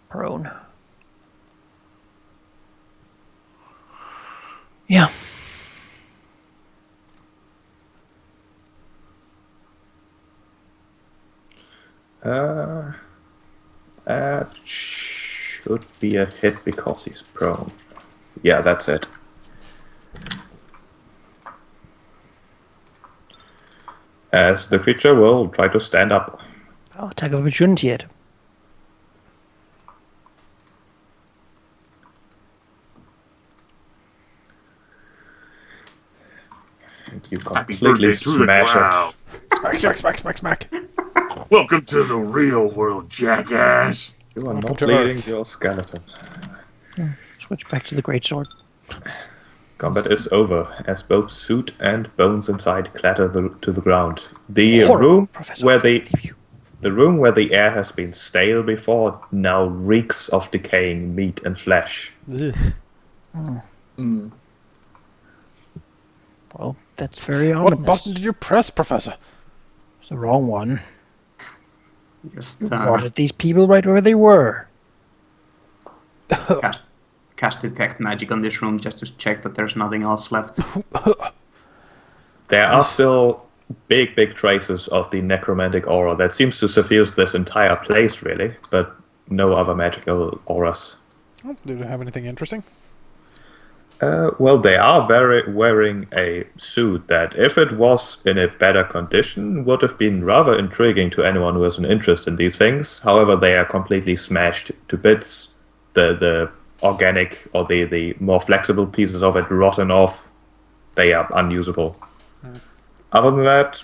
prone. Yeah. That should be a hit because he's prone. Yeah, that's it. As the creature will try to stand up. Oh, attack of opportunity yet. And you Happy completely birthday to the smash crowd. Smack. Welcome to the real world, jackass. it. You are Welcome not to leading Earth. your skeleton. Switch back to the greatsword. Combat is over, as both suit and bones inside clatter to the ground. The Horrible, room Professor. where I can't believe you. the room where the air has been stale before now reeks of decaying meat and flesh. Ugh. Well, that's very What ominous. button did you press, Professor? It's the wrong one. Just You wanted these people right where they were. cast detect magic on this room just to check that there's nothing else left. There are still big traces of the necromantic aura that seems to suffuse this entire place, really, but no other magical auras. Oh, do they have anything interesting? Well, they are wearing a suit that, if it was in a better condition, would have been rather intriguing to anyone who has an interest in these things. However, they are completely smashed to bits. The organic or the more flexible pieces of it rotten off. They are unusable. Other than that,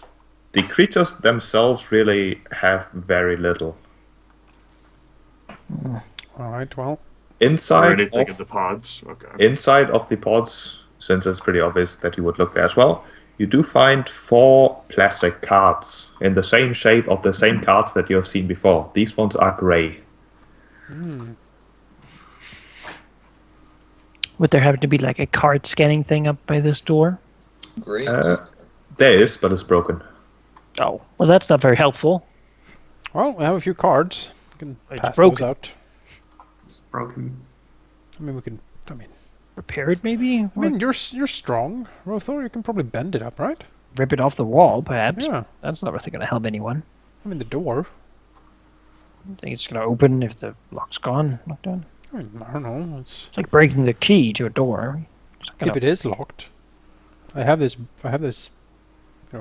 the creatures themselves really have very little. Alright, well. Or Inside anything in the pods. Okay. Inside of the pods, since it's pretty obvious that you would look there as well, you do find 4 plastic cards in the same shape of the same cards that you have seen before. These ones are grey. Would there happen to be like a card scanning thing up by this door? Great. There is, but it's broken. Oh, well, that's not very helpful. Well, we have a few cards. We can It's pass broken. those out. It's broken. I mean, we can... Repair it, maybe? I mean, you're strong, Rothor. You can probably bend it up, right? Rip it off the wall, perhaps. Yeah. That's not really going to help anyone. I mean, the door. I think it's going to open if the lock's gone. Locked on. I mean, I don't know. It's It's like breaking the key to a door. It's not if gonna- it is locked. I have this,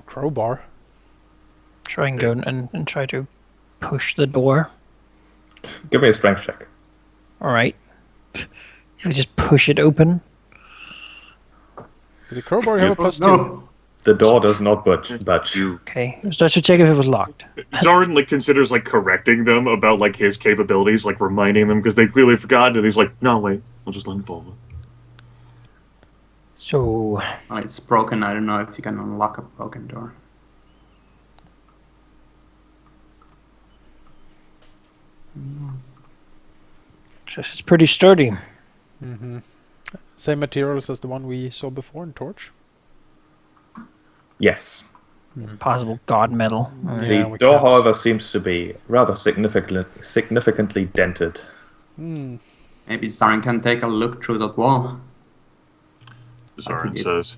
crowbar. Try and go and try to push the door. Give me a strength check. All right. If we just push it open. With the crowbar, you have a plus 2. No! The door does not budge. You Okay. Let's check if it was locked. Zoran considers correcting them about his capabilities, reminding them because they clearly forgot, and he's like, "No, wait, I'll just let him follow." So, Well, it's broken. I don't know if you can unlock a broken door. it's pretty sturdy. Same materials as the one we saw before in Torch. Yes. Possible god metal. Yeah, The we door, can't. however, seems to be rather significantly dented. Maybe Zarin can take a look through that wall. Zoran did. says,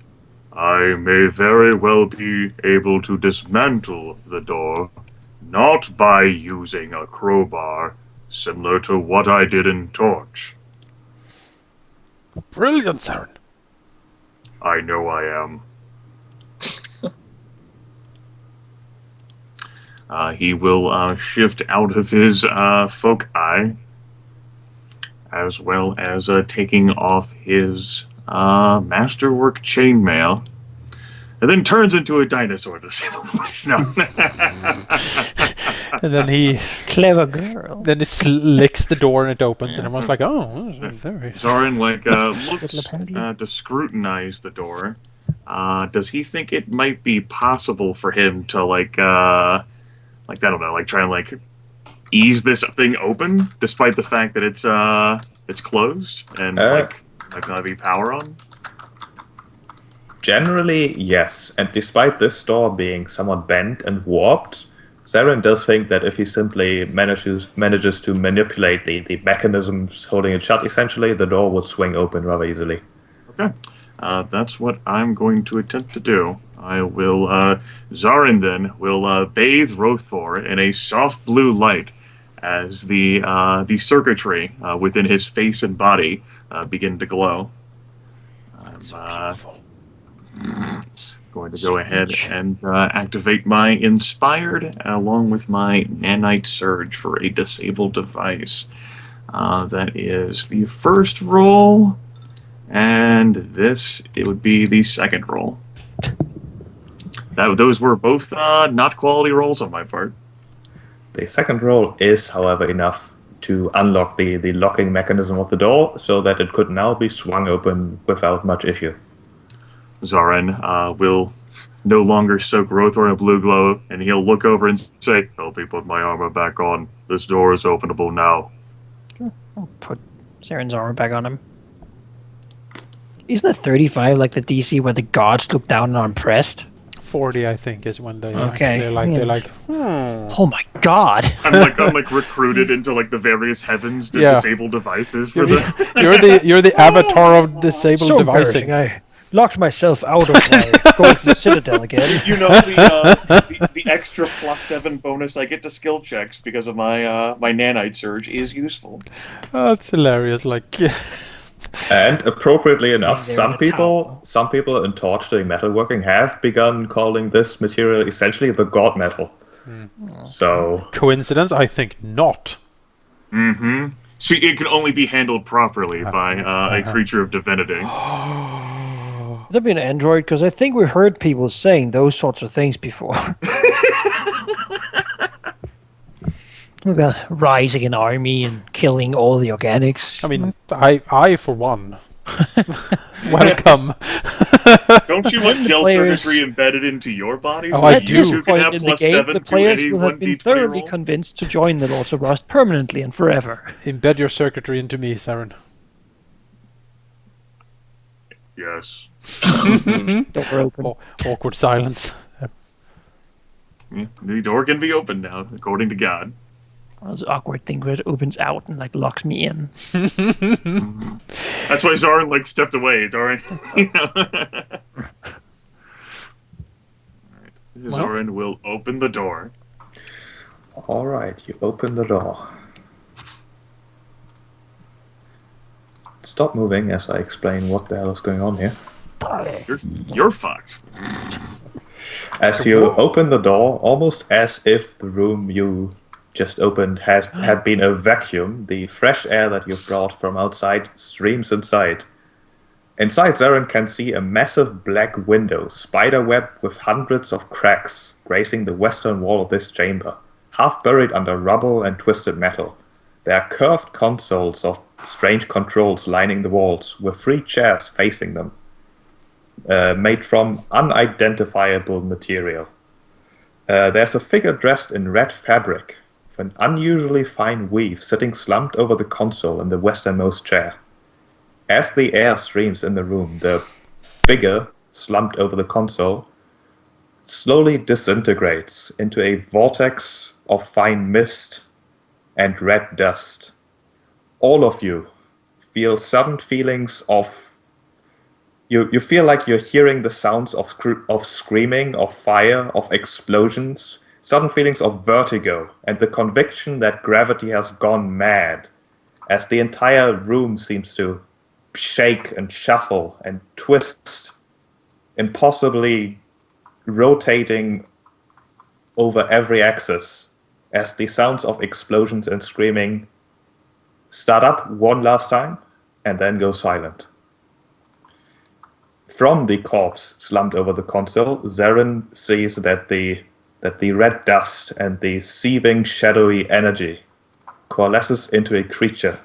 "I may very well be able to dismantle the door, not by using a crowbar, similar to what I did in Torch. Brilliant, Zarin. I know I am." He will shift out of his folk eye, as well as taking off his masterwork chainmail, and then turns into a dinosaur to disable the place. No. And then he Clever girl. licks the door and it opens, and everyone's like, "Oh, there he is." Zorin Little looks appendage. to scrutinize the door. Does he think it might be possible for him to I don't know, try and ease this thing open, despite the fact that it's closed and might not be power on? Generally, yes. And despite this door being somewhat bent and warped, Zarin does think that if he simply manages to manipulate the mechanisms holding it shut, essentially, the door would swing open rather easily. Okay. That's what I'm going to attempt to do. I will, Zarin then will bathe Rothor in a soft blue light as the circuitry within his face and body begin to glow. I'm going to go ahead and activate my Inspired along with my Nanite Surge for a disabled device. That is the first roll. And it would be the second roll. Those were both not quality rolls on my part. The second roll is, however, enough to unlock the locking mechanism of the door so that it could now be swung open without much issue. Zarin will no longer soak Rothor in a blue glow, and he'll look over and say, "Help me put my armor back on. This door is openable now." I'll put Zarin's armor back on him. Isn't it 35 like the DC where the gods look down and are impressed? 40, I think, is when they Okay. they're like, Oh my god! I'm like recruited into like the various heavens to Yeah. disable devices for you're the. you're the avatar of disabled So devising. embarrassing. I locked myself out of my going to the Citadel again. You know the extra +7 bonus I get to skill checks because of my nanite surge is useful. Oh, it's hilarious. Like, And appropriately enough, there some in a towel. people in Torch doing metalworking have begun calling this material essentially the god metal. So coincidence? I think not. Mm-hmm. See, it can only be handled properly by a creature of divinity. Would that be an android? Because I think we heard people saying those sorts of things before. About rising an army and killing all the organics. I mean, I for one, welcome. Don't you want gel players- circuitry embedded into your body? Oh, so I that At do. this you can point have in the +7 game, the to players any will have been 1d20 thoroughly roll? convinced to join the Lords of Rust permanently and forever. Embed your circuitry into me, Saren. Yes. Door open. Awkward silence. Yeah, the door can be opened now, according to God. This awkward thing where it opens out and like locks me in. That's why Zarin like stepped away. Zarin, you know. Alright. Zarin will open the door. all right, you open the door. Stop moving as I explain what the hell is going on here. You're fucked. As you open the door, almost as if the room you just opened had been a vacuum, the fresh air that you've brought from outside streams inside. Inside, Zarin can see a massive black window, spiderweb with hundreds of cracks gracing the western wall of this chamber, half buried under rubble and twisted metal. There are curved consoles of strange controls lining the walls, with 3 chairs facing them, made from unidentifiable material. There's a figure dressed in red fabric, with an unusually fine weave sitting slumped over the console in the westernmost chair. As the air streams in the room, the figure, slumped over the console, slowly disintegrates into a vortex of fine mist and red dust. All of you feel sudden feelings of... You feel like you're hearing the sounds of screaming, of fire, of explosions, sudden feelings of vertigo, and the conviction that gravity has gone mad, as the entire room seems to shake and shuffle and twist, impossibly rotating over every axis, as the sounds of explosions and screaming start up one last time and then go silent. From the corpse slumped over the console, Zarin sees that the red dust and the seething shadowy energy coalesces into a creature.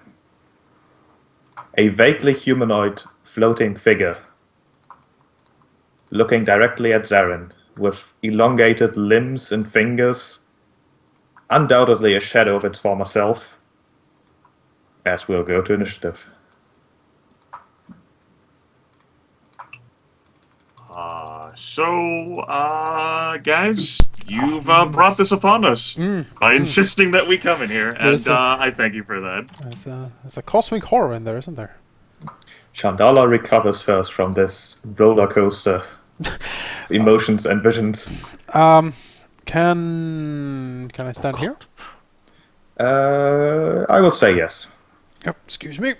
A vaguely humanoid floating figure, looking directly at Zarin, with elongated limbs and fingers, undoubtedly a shadow of its former self, as we'll go to initiative. Guys, You've brought this upon us by insisting that we come in here, and There's a- I thank you for that. There's a cosmic horror in there, isn't there? Chandala recovers first from this roller coaster of emotions and visions. Can I stand here? I would say yes. Yep, excuse me.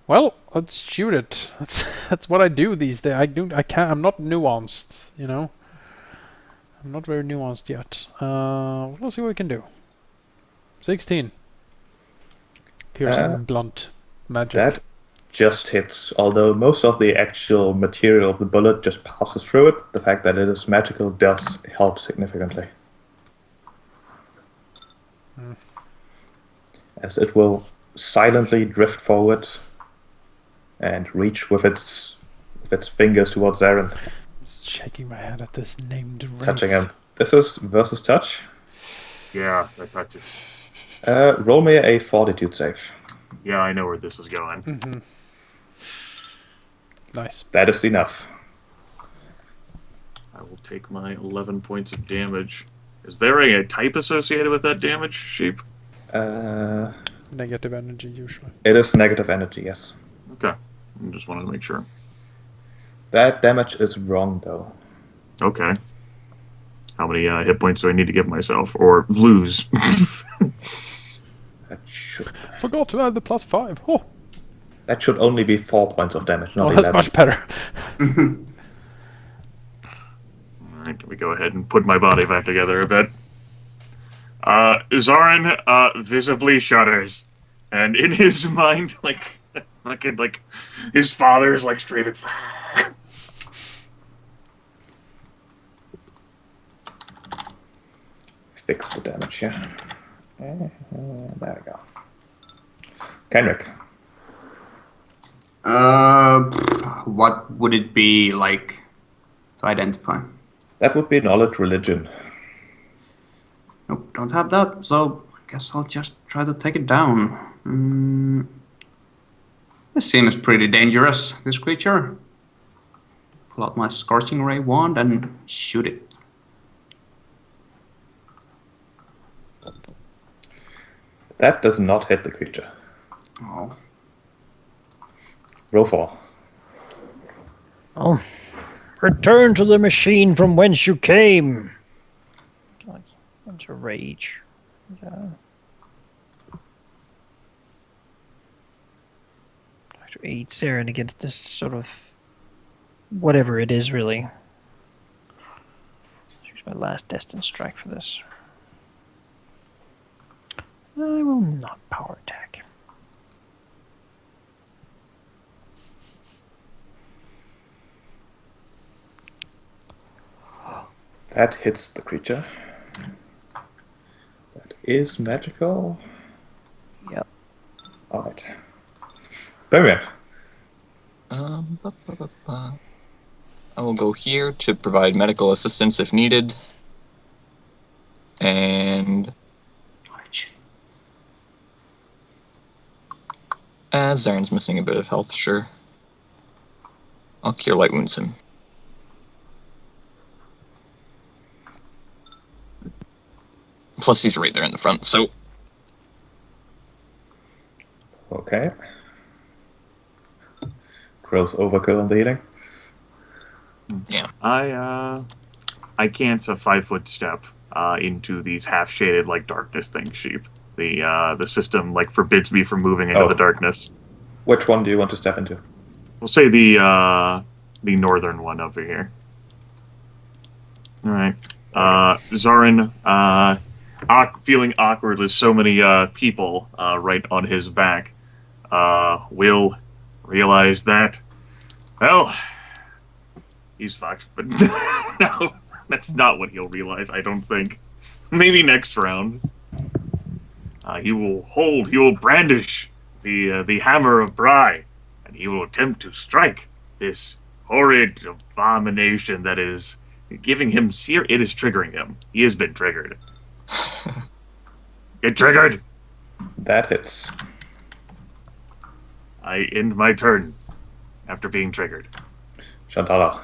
Well, let's shoot it. That's what I do these days. I can't. I'm not nuanced, you know. I'm not very nuanced yet. Let's see what we can do. 16. Piercing blunt magic. That just hits, although most of the actual material of the bullet just passes through it. The fact that it is magical does help significantly. As it will silently drift forward and reach with its fingers towards Zarin, Just shaking my head at this named wraith. touching him. This is versus touch. Yeah, that touches. Roll me a fortitude save. Yeah, I know where this is going. Nice. That is enough. I will take my 11 points of damage. Is there a type associated with that damage, Sheep? Negative energy usually. It is negative energy, yes. Okay. I just wanted to make sure. That damage is wrong, though. Okay. How many hit points do I need to give myself? Or lose? That should Forgot to add the +5. Oh, only be 4 points of damage, not oh that's 11. much better. Alright, can we go ahead and put my body back together a bit? Zarin visibly shudders. And in his mind, like his father's like straight. Fix the damage, yeah. There we go. Kenrick. What would it be like to identify? That would be knowledge religion. Nope, don't have that, so I guess I'll just try to take it down. This seems pretty dangerous, this creature. Pull out my Scorching Ray wand and shoot it. That does not hit the creature. Oh. Roll 4. Oh, return to the machine from whence you came. God, into rage. To aid Saren against this sort of whatever it is, really. Use my last destined strike for this. I will not power attack. That hits the creature. That is magical. Yep. Alright. Barian. I will go here to provide medical assistance if needed. And as Zaren's missing a bit of health, sure. I'll cure light wounds him. Plus he's right there in the front, so Okay. Gross overkill on the healing. yeah. I can't a 5-foot step into these half shaded like darkness things, Sheep. The system like forbids me from moving into Oh. the darkness. Which one do you want to step into? We'll say the northern one over here. All right. Zarin, feeling awkward with so many people right on his back, will realize that, well, he's fucked. But no, that's not what he'll realize, I don't think. Maybe next round. He will brandish the hammer of Bry, and he will attempt to strike this horrid abomination that is giving him it is triggering him. He has been triggered. Get triggered! That hits. I end my turn after being triggered. Shantala.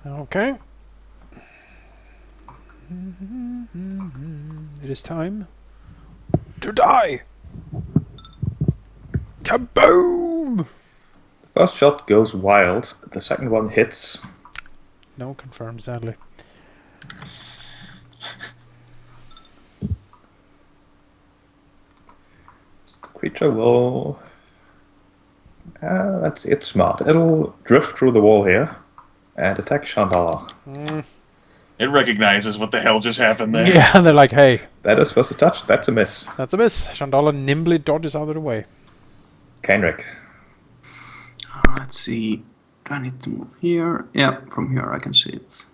Okay. It is time to die. Kaboom! The first shot goes wild. The second one hits. No confirmed, sadly. The creature will... let's see, it's smart. It'll drift through the wall here and attack Chandala. It recognizes what the hell just happened there. Yeah, they're like, hey, That is first a touch. That's a miss. that's a miss. Chandala nimbly dodges out of the way. Kenrick. Let's see. Do I need to move here? Yeah, from here I can see it.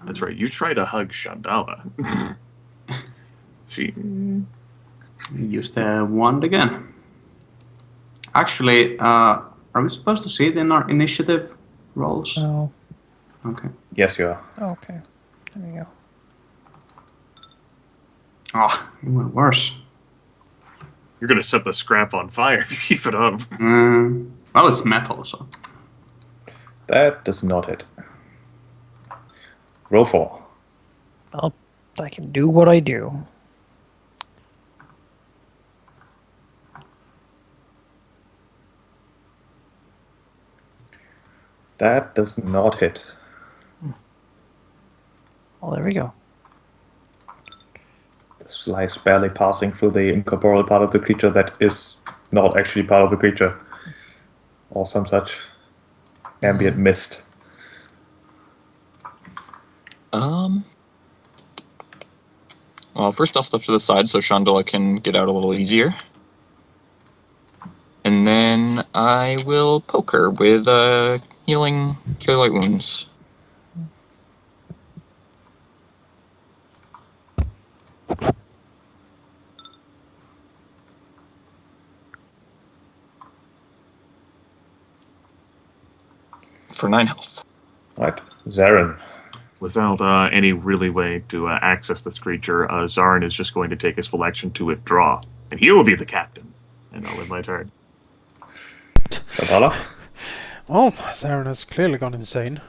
That's right. You try to hug Chandala. She. Use the wand again. Actually, are we supposed to see it in our initiative rolls? Oh, Okay. Yes, you are. okay. There you go. Oh, even worse. You're gonna set the scrap on fire if you keep it up. Well, it's metal, so. That does not hit. Roll 4. Well, I can do what I do. That does not hit. Well, there we go. The slice barely passing through the incorporeal part of the creature that is not actually part of the creature. Or some such ambient mist. Well, first I'll step to the side so Chandala can get out a little easier. And then I will poke her with healing Cure Light Wounds. For 9 health. Right. Zarin. Without any really way to access this creature, Zarin is just going to take his full action to withdraw. And he will be the captain. And I'll end my turn. Chandala. Well, Zarin has clearly gone insane.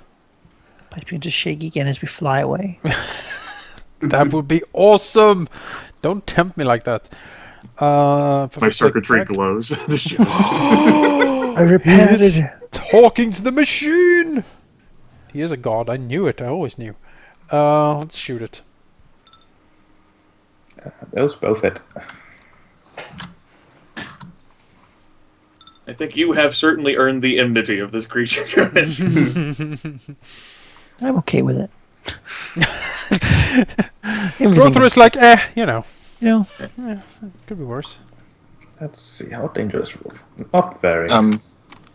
I begin to shake again as we fly away. That would be awesome! Don't tempt me like that. My For circuitry attack. glows. I repaired He's it. talking to the machine! He is a god, I knew it, I always knew. Let's shoot it. Those both hit. I think you have certainly earned the enmity of this creature, Jonas. I'm okay with it. Rother is like, you know. You know, Could be worse. Let's see, how dangerous wolf? Not very.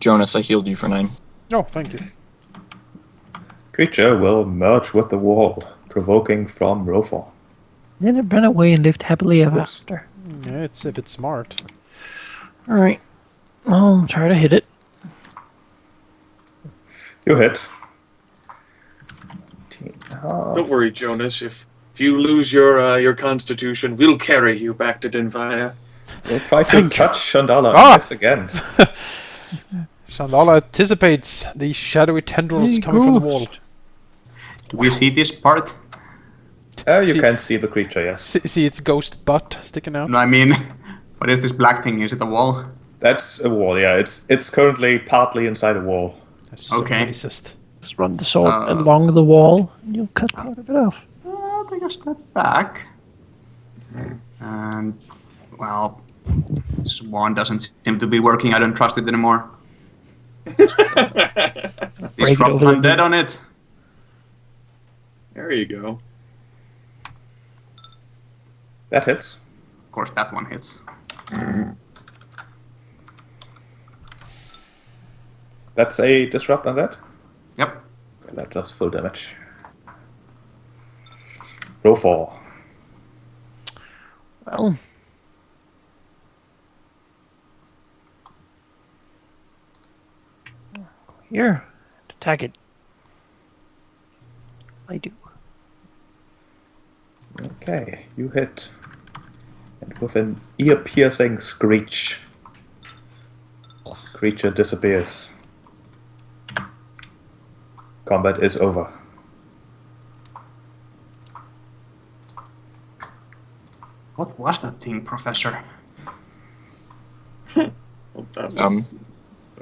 Jonas, I healed you for 9. Oh, thank you. Creature will merge with the wall, provoking from Rofor. then it ran away and lived happily ever Oops. after. Yeah, it's if it's smart. Alright. I'll try to hit it. You hit. Don't worry, Jonas. If you lose your constitution, we'll carry you back to Denvaya. We'll try to Thank you. touch Chandala. Ah! Yes, again. Chandala anticipates the shadowy tendrils Hey, coming from the ghost. wall. Do we see this part? You See- can see the creature, yes. See its ghost butt sticking out? No, I mean, what is this black thing? Is it a wall? That's a wall, yeah. It's currently partly inside a wall. That's so Okay. racist. Just run the sword Uh, along the wall and you'll cut part of it off. I'll take a step back. And, well, this wand doesn't seem to be working. I don't trust it anymore. Break it Disrupt over the undead on it. There you go. That hits. Of course, that one hits. That's a disrupt on that. Yep. Okay, that does full damage. Roll 4. Well. Here. Attack it. I do. Okay, you hit. And with an ear-piercing screech, creature disappears. combat is over. What was that thing, Professor? Well, that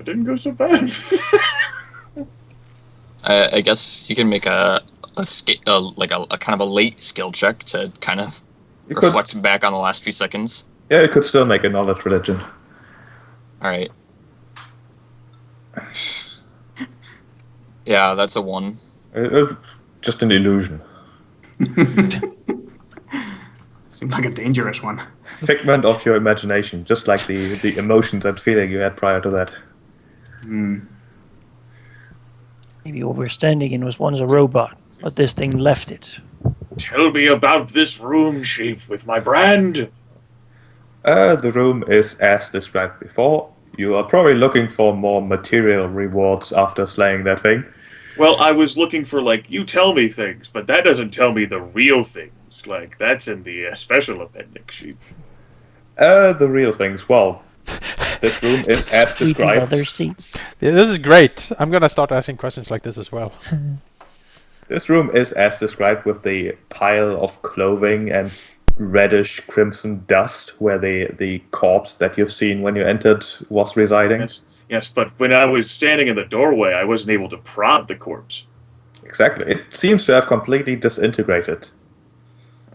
didn't go so bad. I guess you can make a kind of a late skill check to kind of reflect back on the last few seconds. Yeah, you could still make a knowledge religion. All right. Yeah, that's a 1. Just an illusion. Seems like a dangerous one. Figment of your imagination, just like the emotions and feeling you had prior to that. Maybe what we're standing in was once a robot, but this thing left it. Tell me about this room, Chief, with my brand. The room is as described before. You are probably looking for more material rewards after slaying that thing. Well, I was looking for, you tell me things, but that doesn't tell me the real things. That's in the special appendix, Chief. The real things. Well, this room is as Sweet described. leather seats. Yeah, this is great. I'm gonna start asking questions like this as well. This room is as described, with the pile of clothing and reddish crimson dust where the corpse that you've seen when you entered was residing. Yes, but when I was standing in the doorway, I wasn't able to prod the corpse. Exactly. It seems to have completely disintegrated,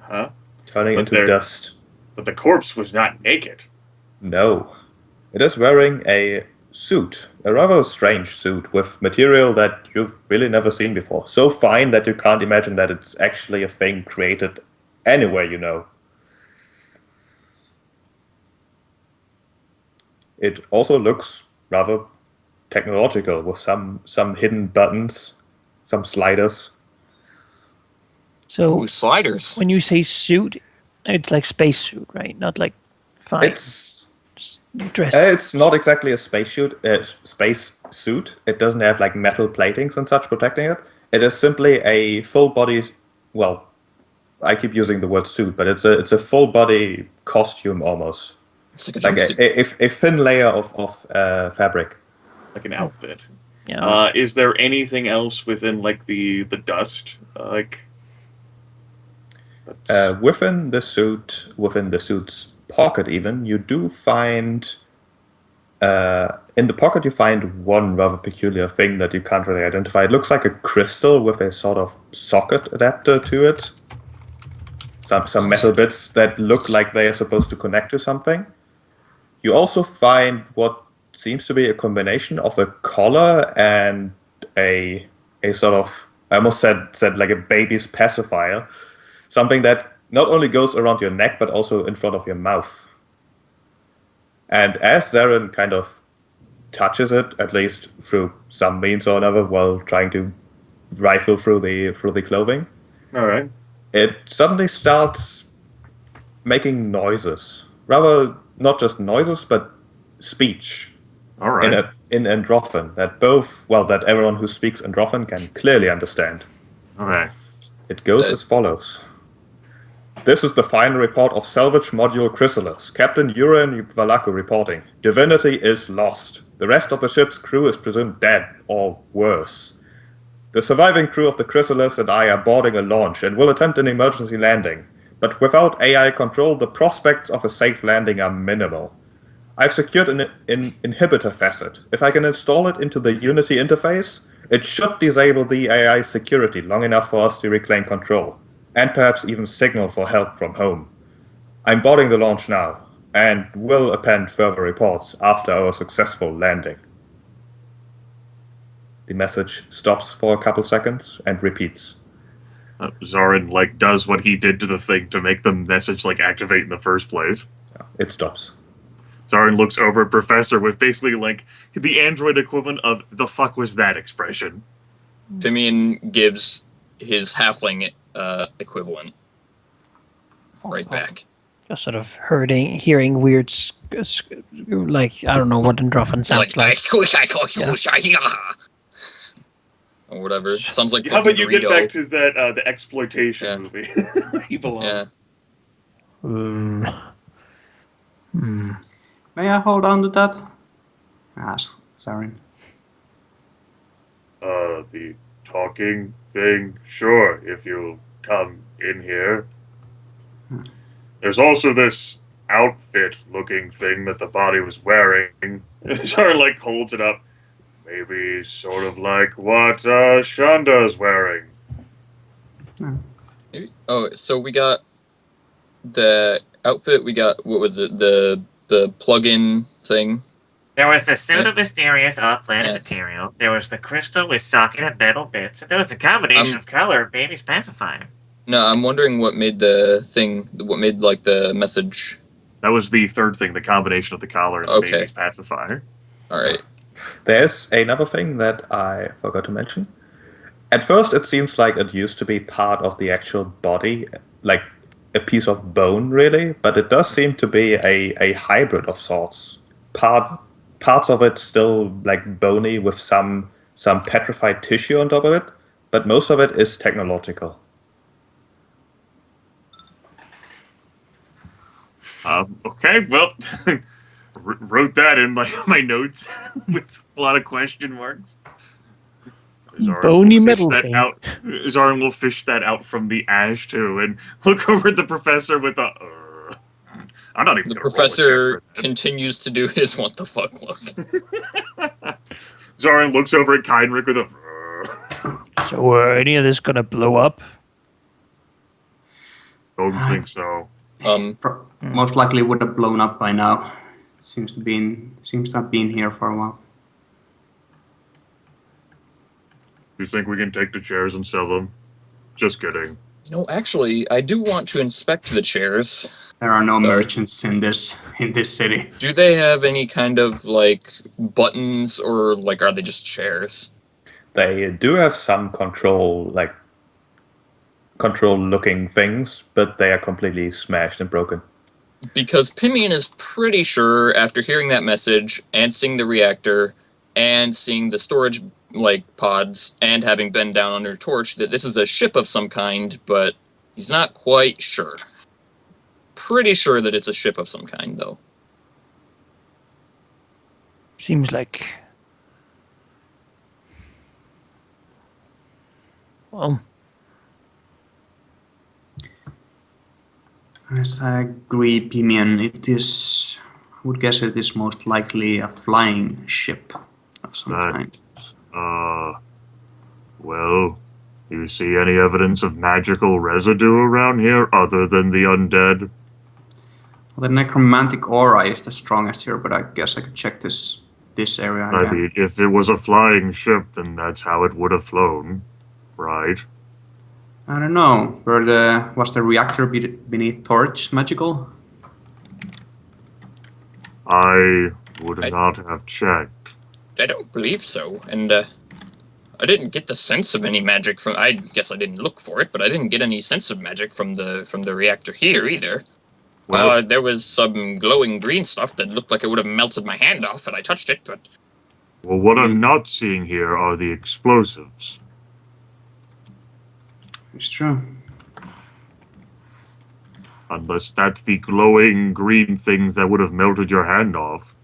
Huh? turning But into dust. But the corpse was not naked. No. It is wearing a suit, a rather strange suit with material that you've really never seen before. So fine that you can't imagine that it's actually a thing created anywhere you know. It also looks rather technological, with some hidden buttons, some sliders. So Ooh, sliders. when you say suit, it's like space suit, right? Not like fine It's dress. it's not exactly a space suit. It doesn't have like metal platings and such protecting it. It is simply a full body. Well, I keep using the word suit, but it's a full body costume almost. It's like a Like jumpsuit. a thin layer of fabric. Like an outfit. Yeah. Is there anything else within, the dust? Within the suit's pocket, even you do find. In the pocket, you find one rather peculiar thing that you can't really identify. It looks like a crystal with a sort of socket adapter to it. Some metal bits that look like they are supposed to connect to something. You also find what seems to be a combination of a collar and a sort of, I almost said like a baby's pacifier, something that not only goes around your neck but also in front of your mouth. And as Zarin kind of touches it, at least through some means or another, while trying to rifle through the clothing, All right. it suddenly starts making noises. Rather, not just noises, but speech. All right. In Androthan that everyone who speaks Androthan can clearly understand. All right. It goes as follows. This is the final report of Salvage Module Chrysalis. Captain Uran Valaku reporting. Divinity is lost. The rest of the ship's crew is presumed dead, or worse. The surviving crew of the Chrysalis and I are boarding a launch and will attempt an emergency landing. But without AI control, the prospects of a safe landing are minimal. I've secured an inhibitor facet. If I can install it into the Unity interface, it should disable the AI security long enough for us to reclaim control, and perhaps even signal for help from home. I'm boarding the launch now, and will append further reports after our successful landing. The message stops for a couple seconds and repeats. Zarin, does what he did to the thing to make the message, activate in the first place. It stops. Zarin looks over at Professor with basically, the android equivalent of the fuck was that expression. Fimian gives his halfling equivalent right back. Just sort of hearing weird, I don't know what Androthan sounds like. Or whatever. Sounds like How about fucking you get Dorito. back to that the exploitation movie? You belong. Yeah. May I hold on to that? Ask Zarin. The talking thing? Sure, if you'll come in here. There's also this outfit-looking thing that the body was wearing. Sort of holds it up. Maybe sort of like what Shanda's wearing. Oh, so we got the outfit. We got, what was it? The plug-in thing. There was the suit Yeah. of mysterious off-planet Yes. material. There was the crystal with socket and metal bits. And there was a combination of color of baby's pacifier. No, I'm wondering what made the thing. What made the message. That was the third thing, the combination of the collar and the Okay. baby's pacifier. All right. There's another thing that I forgot to mention. At first, it seems like it used to be part of the actual body, like a piece of bone, really, but it does seem to be a hybrid of sorts. Parts of it still bony with some petrified tissue on top of it, but most of it is technological. Okay, well, wrote that in my notes with a lot of question marks. Bony metal thing. Zarin will fish that out from the ash too, and look over at the professor with a. I'm not even. The gonna roll a professor check for that. continues to do his what the fuck look. Zarin looks over at Kynrick with a. So, any of this gonna blow up? Don't think so. Most likely would have blown up by now. Seems to have been here for a while. You think we can take the chairs and sell them? Just kidding. No, actually, I do want to inspect the chairs. There are no merchants in this city. Do they have any kind of buttons, or are they just chairs? They do have some control-looking things, but they are completely smashed and broken. Because Pimian is pretty sure, after hearing that message and seeing the reactor and seeing the storage pods and having been down under torch, that this is a ship of some kind, but he's not quite sure. Pretty sure that it's a ship of some kind, though. Seems like. Well, As I agree, Pimian, I would guess it is most likely a flying ship of some kind. Well, do you see any evidence of magical residue around here other than the undead? Well, the necromantic aura is the strongest here, but I guess I could check this area I again. mean, if it was a flying ship, then that's how it would have flown, right? I don't know. Was the reactor beneath torch magical? I would not have checked. I don't believe so, and I didn't get the sense of any magic from. I guess I didn't look for it, but I didn't get any sense of magic from the reactor here either. Well, There was some glowing green stuff that looked like it would have melted my hand off had I touched it, but well, what I'm not seeing here are the explosives. It's true. Unless that's the glowing green things that would have melted your hand off.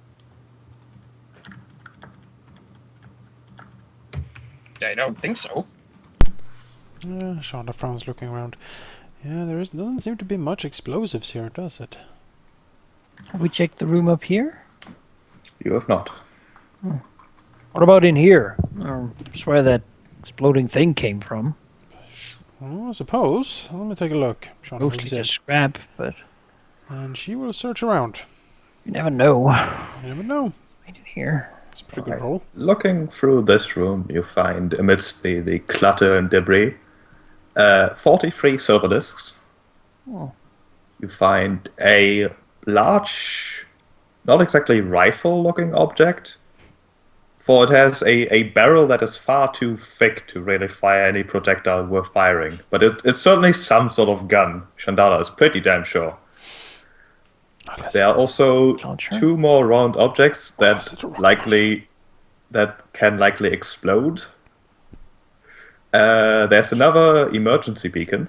I don't think so. Shonda frowns, looking around. Yeah, doesn't seem to be much explosives here, does it? have we checked the room up here? You have not. What about in here? That's where that exploding thing came from. Well, I suppose. Let me take a look. Shonda Mostly moves in, just scrap, but and she will search around. you never know. You never know. Right in here. It's a pretty good Right. roll. Looking through this room, you find, amidst the clutter and debris, 43 silver discs. Oh. You find a large, not exactly rifle-looking object, for it has a barrel that is far too thick to really fire any projectile worth firing. But it's certainly some sort of gun. Chandala is pretty damn sure. There are also Launcher? 2 more round objects is it a rocket that can likely explode. There's another emergency beacon.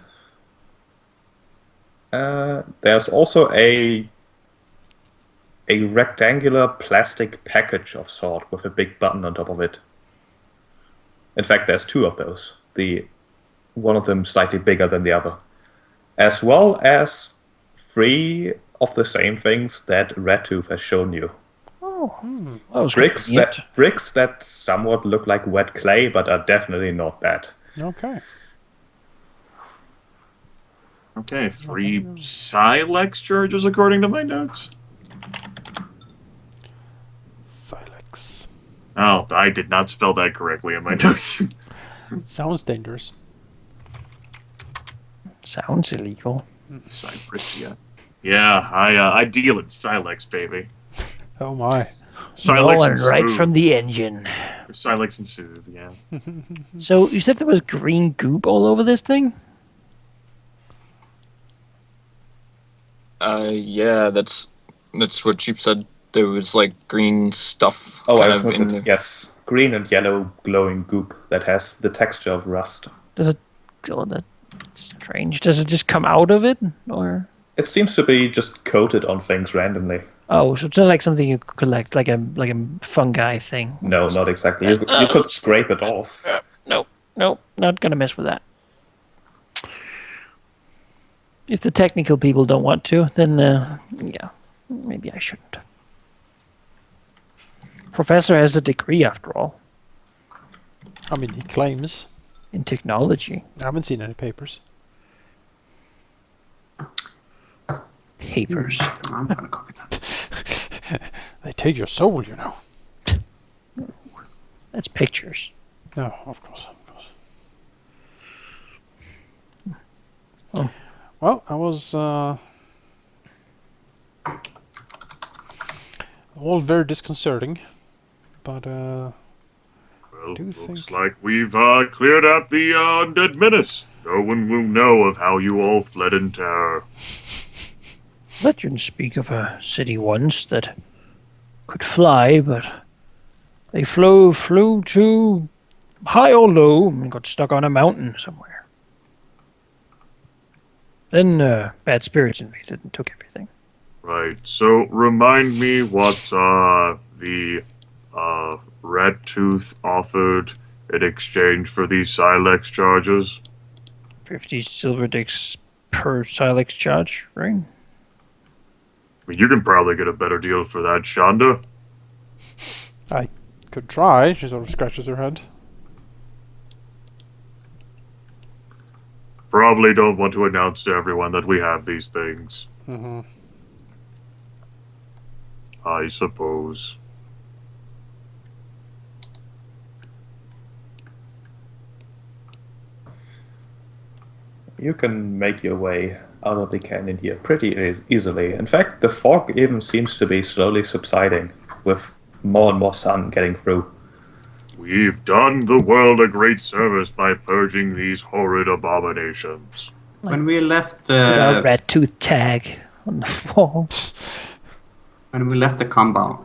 There's also a rectangular plastic package of sort with a big button on top of it. In fact, there's 2 of those. One of them slightly bigger than the other. As well as 3 of the same things that Redtooth has shown you. Oh, that was Bricks convenient. that somewhat look like wet clay, but are definitely not that. Okay. Okay, 3 Silex charges according to my notes. Silex. Oh, I did not spell that correctly in my notes. Sounds dangerous. Sounds illegal. Cypress, yeah. Yeah, I deal in Silex, baby. Oh my. Silex Rolling and right Soothe. from the engine. Silex and Soothe, yeah. So you said there was green goop all over this thing? Yeah, that's what she said. There was like green stuff Oh, kind I of in forgot. there. Yes, green and yellow glowing goop that has the texture of rust. Does it? Oh, that's strange. Does it just come out of it, or? It seems to be just coated on things randomly. Oh, so it's just like something you could collect, like a fungi thing. No, not exactly. You could scrape it off. No, not gonna mess with that. If the technical people don't want to, then yeah, maybe I shouldn't. Professor has a degree after all I mean, he claims. in technology. I haven't seen any papers. Papers. I'm gonna copy that. They take your soul, you know. That's pictures. No, of course. Oh. Well, I was all very disconcerting, but Well, Do you looks think- like we've cleared out the undead menace. No one will know of how you all fled in terror. Legends speak of a city once that could fly, but they flew too high or low and got stuck on a mountain somewhere. Then bad spirits invaded and took everything. Right, so remind me what the Redtooth offered in exchange for these Silex charges. 50 silver dicks per Silex charge, right? I mean, you can probably get a better deal for that, Shonda. I could try. She sort of scratches her head. Probably don't want to announce to everyone that we have these things. Mm-hmm. I suppose. You can make your way out of the canyon here pretty easily. In fact, the fog even seems to be slowly subsiding, with more and more sun getting through. We've done the world a great service by purging these horrid abominations. When we left Put a the rat tooth tag on the wall.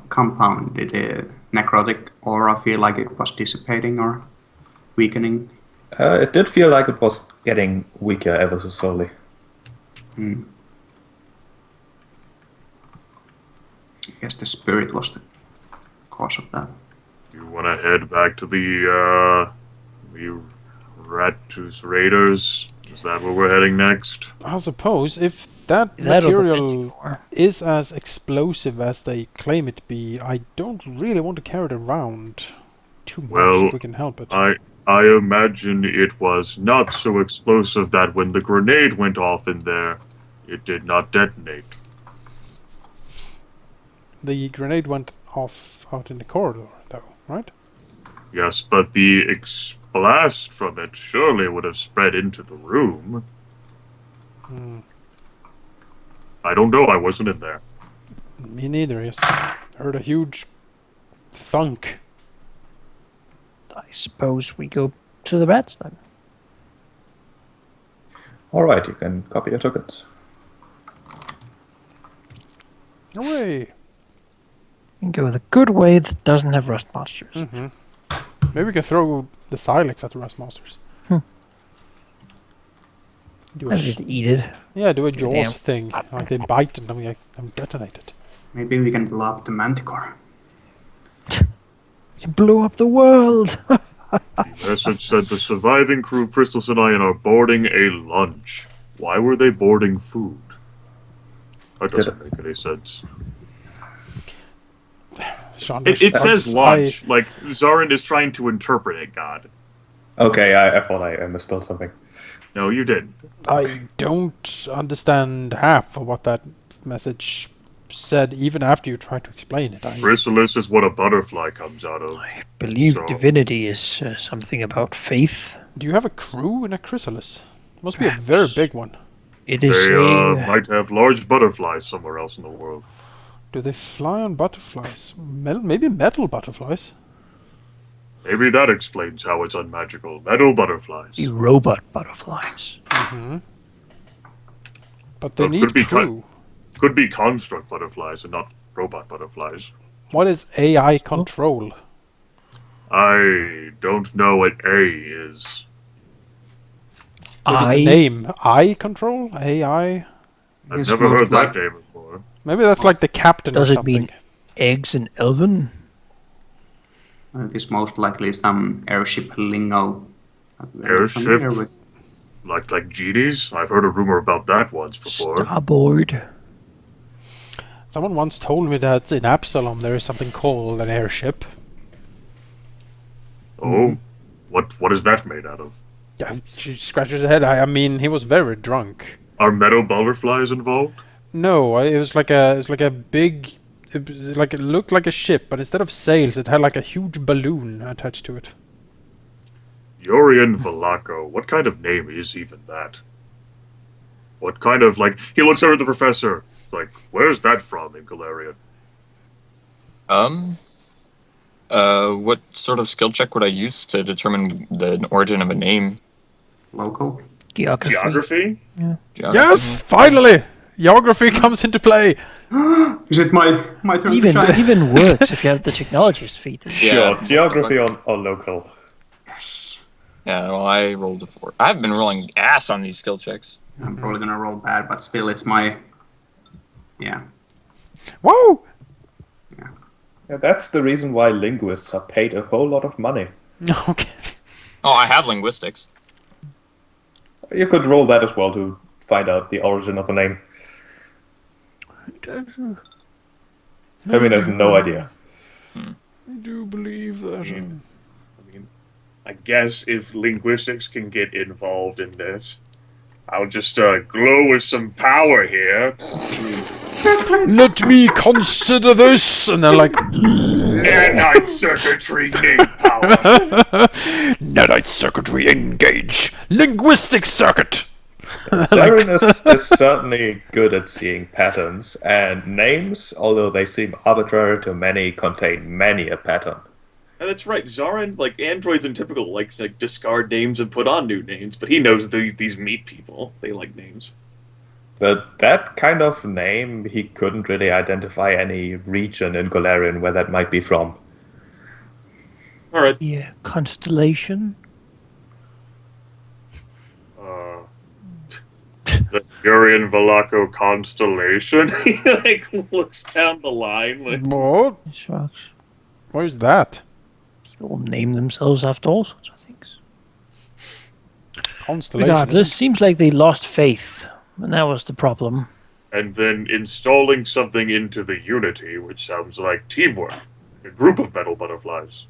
compound, did the necrotic aura feel like it was dissipating or weakening? It did feel like it was getting weaker ever so slowly. I guess the spirit was the cause of that. You want to head back to the Redtooth Raiders? Is that where we're heading next? I suppose if that Is that what the material Manticore? is as explosive as they claim it to be, I don't really want to carry it around too much Well, if we can help it. I imagine it was not so explosive that when the grenade went off in there, it did not detonate. The grenade went off out in the corridor, though, right? Yes, but the blast from it surely would have spread into the room. Hmm. I don't know, I wasn't in there. Me neither. Yes, heard a huge thunk. I suppose we go to the rats then. Alright, you can copy your tokens. Hooray! And go the good way that doesn't have rust monsters. Mm-hmm. Maybe we can throw the Silex at the Rust Monsters. Do a And just eat it. yeah, do a Damn. Jaws thing. Like they bite and then we detonate it. Maybe we can blow up the manticore. You blew up the world! The message said the surviving crew, Crystals and Iron, are boarding a lunch. Why were they boarding food? That doesn't make any sense. It says lunch. Like, Zarin is trying to interpret it, God. Okay, I thought I misspelled something. No, you didn't. I don't understand half of what that message said, even after you tried to explain it. Chrysalis is what a butterfly comes out of. I believe So- divinity is something about faith. Do you have a crew in a chrysalis? Must be a very big one. It is They a... might have large butterflies somewhere else in the world. Do they fly on butterflies? Maybe metal butterflies? Maybe that explains how it's unmagical. Metal butterflies. the robot butterflies. But they Well, need could be crew. Could be construct butterflies and not robot butterflies. What is AI control? I don't know what A is. Maybe it's a name. I control? AI? I've It's never most heard that like- name before. Maybe that's like the captain Does or it something. mean eggs in Elven? It is most likely some airship lingo. that we are not Airship? familiar with. Like genies? I've heard a rumor about that once before. Starboard. Someone once told me that in Absalom there is something called an airship. Oh? What is that made out of? Yeah, she scratches her head. I mean, he was very drunk. Are metal butterflies involved? No, it was like a big, it looked like a ship, but instead of sails, it had like a huge balloon attached to it. Yorian Valaco. What kind of name is even that? What kind of, like, he looks over at the professor. Like, where's that from in Galarian? What sort of skill check would I use to determine the origin of a name? Local. Geography. Geography? Geography? Yes, finally, geography comes into play. Is it my turn to shine? Even works if you have the technologist feat. Yeah. Sure, geography or local. Yeah, well, I rolled a 4. I've been rolling ass on these skill checks. I'm probably gonna roll bad, but still, it's my. Yeah. Whoa! Yeah, that's the reason why linguists are paid a whole lot of money. Okay. Oh, I have linguistics. You could roll that as well to find out the origin of the name. Femi has no idea. I do believe that. I guess if linguistics can get involved in this, I'll just glow with some power here. Let me consider this, and they're like, Nanite circuitry name power. Nanite circuitry engage, linguistic circuit. Zarin is certainly good at seeing patterns, and names, although they seem arbitrary to many, contain many a pattern. And that's right, Zarin, like, androids in typical, like discard names and put on new names, but he knows that these meat people, they like names. But that kind of name, he couldn't really identify any region in Golarion where that might be from. Alright, Yeah, constellation. the Urian Valaco constellation. He, like, looks down the line, like, What? Shucks. Where's that? People name themselves after all sorts of things. Constellation. Regardless, seems like they lost faith, and that was the problem. and then installing something into the Unity, which sounds like teamwork. A group of metal butterflies.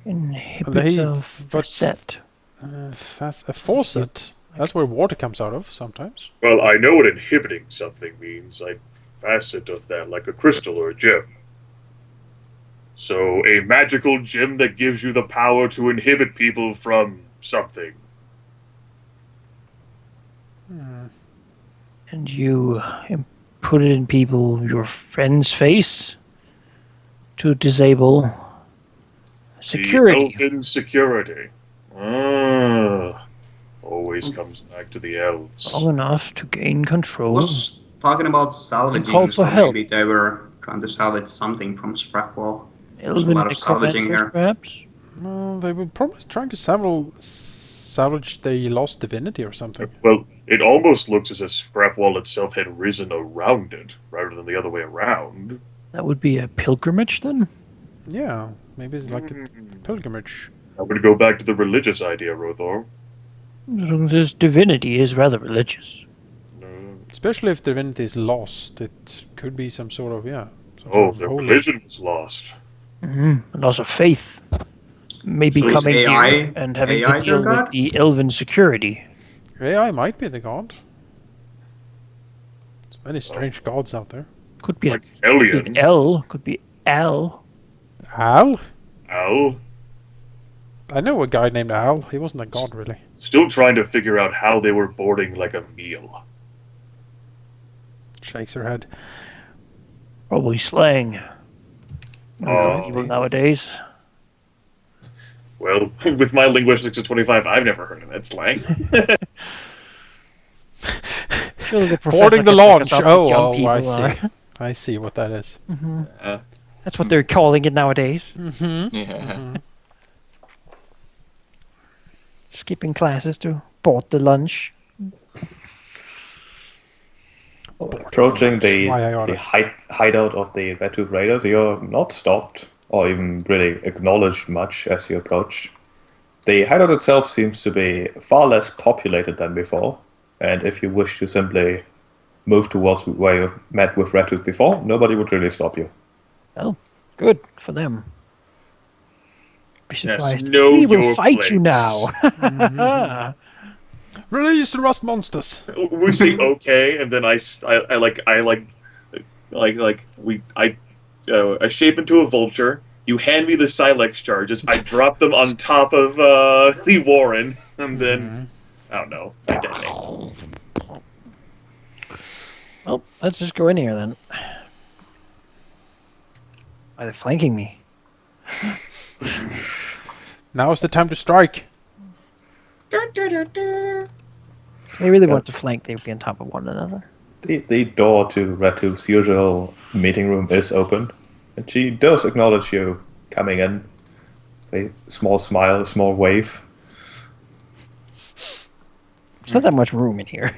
Inhibits a facet. A faucet. That's where water comes out of sometimes. Well, I know what inhibiting something means, like facet of that, like a crystal or a gem. So, a magical gem that gives you the power to inhibit people from something. And you put it in your friend's face to disable security. The elfin security. Ah, always comes back to the elves. Long enough to gain control. Was talking about salvaging, Call for so help. maybe they were trying to salvage something from Scrapwall. There's a Elven lot of salvaging necromancers, here. perhaps? Well, they were probably trying to salvage the lost divinity or something. Well, it almost looks as if Scrapwall itself had risen around it, rather than the other way around. That would be a pilgrimage then? Yeah, maybe it's like a pilgrimage. I'm going to go back to the religious idea, Rothor. This divinity is rather religious. Especially if divinity is lost, it could be some sort of some Oh, sort of the holy. religion was lost. And also faith. Maybe So is coming AI here and having AI to deal your god? with the elven security. AI might be the god. There's many strange gods out there. Could be Like a Hellion. big L. Could be Al. Al? Al? I know a guy named Al. He wasn't a god, really. Still trying to figure out how they were boarding like a meal. Shakes her head. Probably slang. Oh. People nowadays. Well, with my linguistics of 25, I've never heard of that slang. Surely the professor Boarding the can pick launch. us up what young Oh, I people see. are. I see what that is. That's what they're calling it nowadays. Yeah. Skipping classes to board the lunch. Approaching Why I oughta. the hideout of the Red Tooth Raiders, you're not stopped or even really acknowledged much as you approach. The hideout itself seems to be far less populated than before, and if you wish to simply move towards where you've met with Red Tooth before, nobody would really stop you. Well, good for them. Be Yes, surprised. know We will your fight you place. now. Release the rust monsters! We say okay, and then I shape into a vulture. You hand me the Silex charges. I drop them on top of the Warren, and then I don't know. I detonate. Well, let's just go in here then. Why are they flanking me? Now is the time to strike. They really want to flank. They would be on top of one another. The door to Red Tooth's usual meeting room is open, and she does acknowledge you coming in. A small smile, a small wave. There's not that much room in here.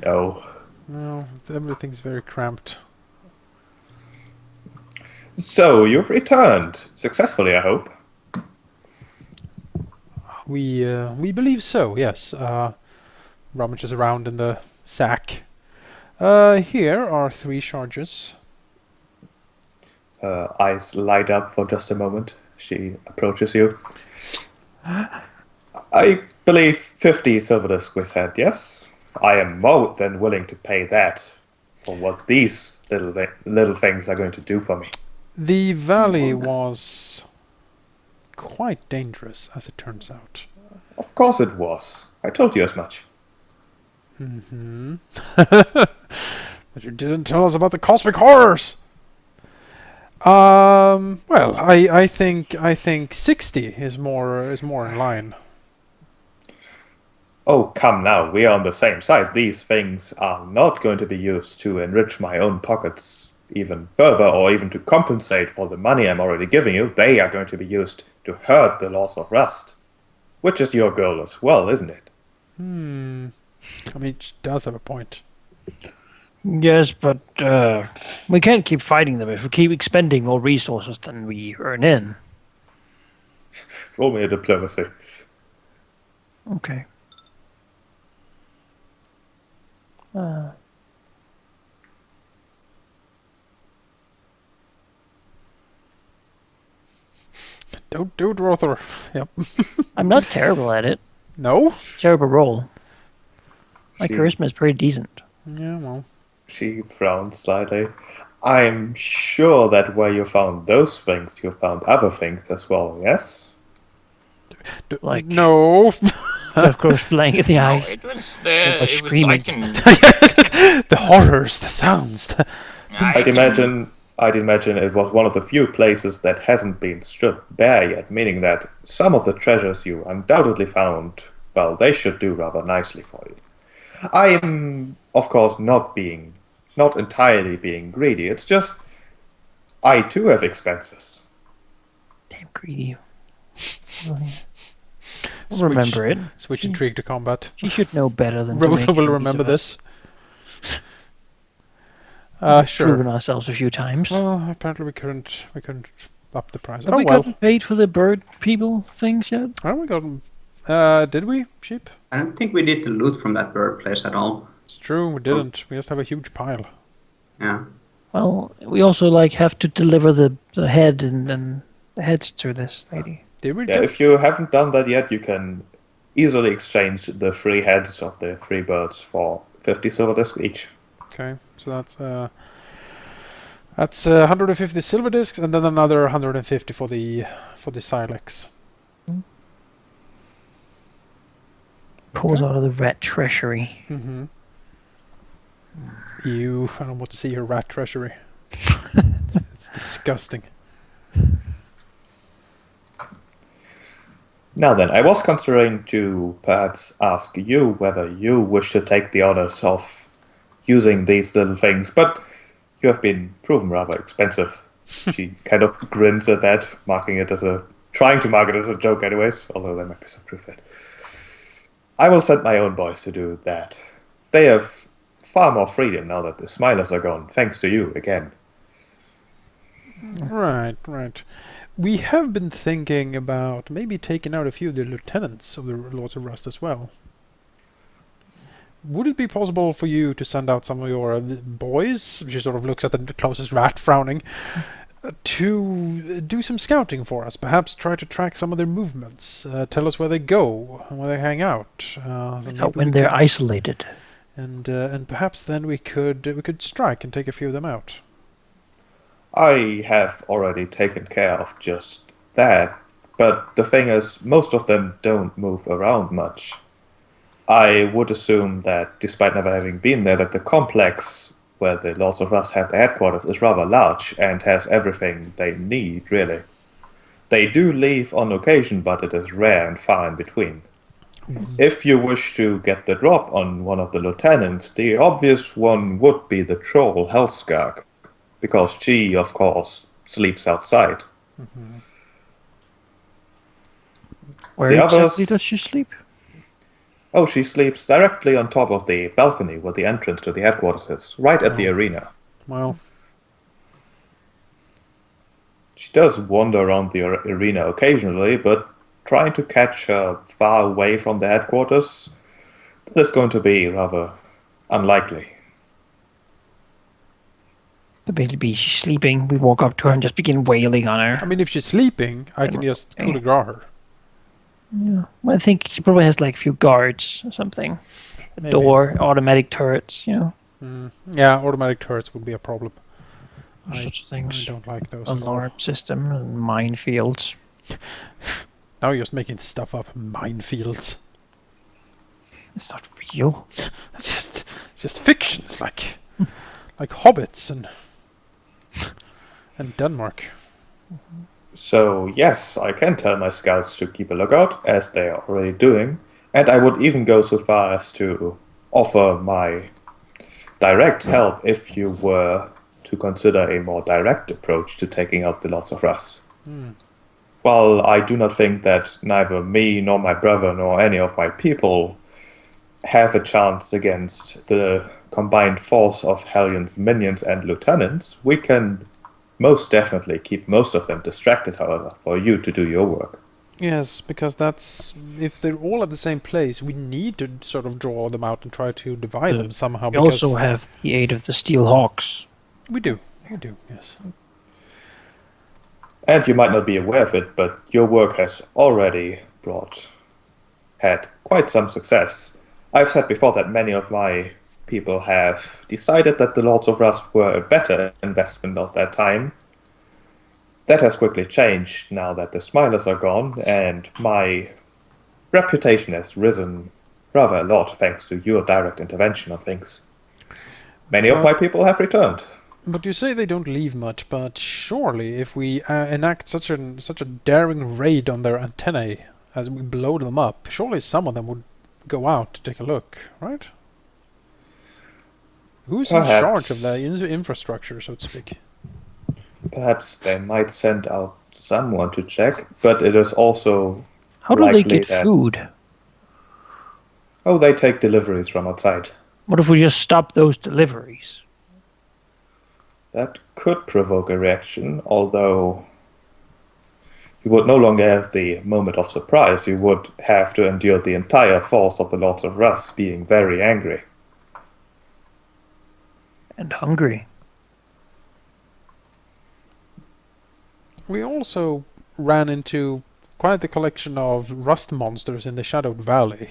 No. No, everything's very cramped. So, you've returned. Successfully, I hope. We believe so, yes. Rummages around in the sack. Here are 3 charges. Her eyes light up for just a moment. She approaches you. I believe 50 silver we said, yes? I am more than willing to pay that for what these little things are going to do for me. The valley was quite dangerous, as it turns out. Of course it was. I told you as much. But you didn't tell us about the cosmic horrors. Well, I think 60 is more in line. Oh, come now. We are on the same side. These things are not going to be used to enrich my own pockets even further or even to compensate for the money I'm already giving you. They are going to be used to hurt the loss of Rust. Which is your goal as well, isn't it? I mean, she does have a point. Yes, but we can't keep fighting them if we keep expending more resources than we earn in. Roll me a diplomacy. Okay. Don't do it, Rothor. Yep. I'm not terrible at it. No? Terrible roll. My She- charisma is pretty decent. Yeah, well. She frowns slightly. I'm sure that where you found those things, you found other things as well, yes? Like- No. Of course, playing in the No, eyes. it was So it much was I screaming. can The horrors, the sounds. I'd imagine it was one of the few places that hasn't been stripped bare yet, meaning that some of the treasures you undoubtedly found, well, they should do rather nicely for you. I am, of course, not entirely being greedy. It's just, I too have expenses. Damn greedy. We'll remember it. Switch intrigue to combat. She should know better than to Rothor make will enemies remember of us. this. We've Sure. proven ourselves a few times. Well, apparently we couldn't up the price. Have Oh we well. gotten paid for the bird people things yet? Oh, we got. Did we? Sheep? I don't think we did the loot from that bird place at all. It's true. We didn't. We just have a huge pile. Yeah. Well, we also have to deliver the head and then the heads to this lady. Did we? Yeah, if you haven't done that yet, you can easily exchange the 3 heads of the 3 birds for 50 silver discs each. Okay, so that's 150 silver discs, and then another 150 for the Silex. Pulls Okay. out of the rat treasury. Mm-hmm. Ew! I don't want to see your rat treasury. It's disgusting. Now then, I was considering to perhaps ask you whether you wish to take the honors of using these little things, but you have been proven rather expensive. She kind of grins at that, trying to mark it as a joke anyways, although there might be some truth in it. I will send my own boys to do that. They have far more freedom now that the Smilers are gone, thanks to you again. Right. We have been thinking about maybe taking out a few of the lieutenants of the Lords of Rust as well. Would it be possible for you to send out some of your boys, she sort of looks at the closest rat, frowning, to do some scouting for us? Perhaps try to track some of their movements, tell us where they go, and where they hang out. So maybe When we they're could- isolated. and perhaps then we could strike and take a few of them out. I have already taken care of just that, but the thing is, most of them don't move around much. I would assume that, despite never having been there, that the complex where the Lords of Rust have their headquarters is rather large and has everything they need, really. They do leave on occasion, but it is rare and far in between. If you wish to get the drop on one of the lieutenants, the obvious one would be the troll Hellskark, because she, of course, sleeps outside. Where The exactly others- does she sleep? Oh, she sleeps directly on top of the balcony where the entrance to the headquarters is, right at the arena. Well, She does wander around the arena occasionally, but trying to catch her far away from the headquarters, that is going to be rather unlikely. The baby, she's sleeping. We walk up to her and just begin wailing on I her. mean, if she's sleeping, I can just coup de grace her. Yeah. Well, I think she probably has like a few guards or something. A Maybe. door, automatic turrets, Yeah, automatic turrets would be a problem. all sorts of I things. don't like those. At all. Alarm system and minefields. Now you're just making stuff up. Minefields. It's not real. It's just fiction. It's like hobbits and Denmark. So, yes, I can tell my scouts to keep a lookout, as they are already doing, and I would even go so far as to offer my direct help if you were to consider a more direct approach to taking out the Lords of Rust. While I do not think that neither me nor my brother nor any of my people have a chance against the combined force of Hellion's minions and lieutenants, we can most definitely keep most of them distracted, however, for you to do your work. Yes, because that's if they're all at the same place, we need to sort of draw them out and try to divide them somehow. We Because also have the aid of the Steel Hawks. we do, yes. And you might not be aware of it, but your work has already had quite some success. I've said before that many of my people have decided that the Lords of Rust were a better investment of their time. That has quickly changed now that the Smilers are gone, and my reputation has risen rather a lot thanks to your direct intervention on things. Many of my people have returned. But you say they don't leave much, but surely if we enact such a daring raid on their antennae as we blow them up, surely some of them would go out to take a look, right? Who's in charge of the infrastructure, so to speak? Perhaps they might send out someone to check, but it is also How do they likely get that- food? Oh, they take deliveries from outside. What if we just stop those deliveries? That could provoke a reaction, although you would no longer have the moment of surprise. You would have to endure the entire force of the Lords of Rust being very angry. And hungry. We also ran into quite a collection of rust monsters in the Shadowed Valley.